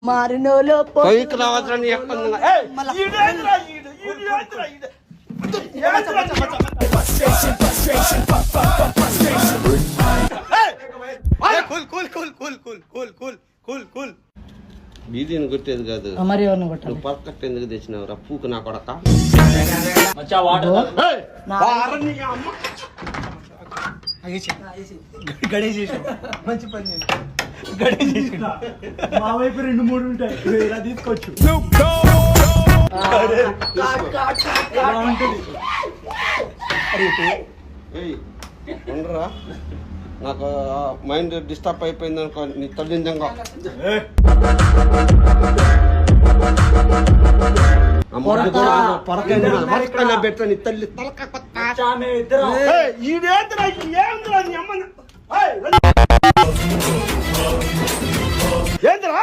మారినోలో పైకి రావద్దురా నీ ఎక్కడ బీదీని కొట్టేది కాదు. మరి ఎవరిని కొట్టాలి? నువ్వు పక్కట్టు ఎందుకు తెచ్చినావురా పూకు నా కొడక? మంచి పని గడేసి మా వైపు 2-3 ఉంటాయి, ఇలా తీసుకోవచ్చు. ఉండరా, నాకు మైండ్ డిస్టర్బ్ అయిపోయింది అనుకో నీ తల్లి నిజంగా. పొరకాయ పెట్ట నీ తల్లి ఏంద్రా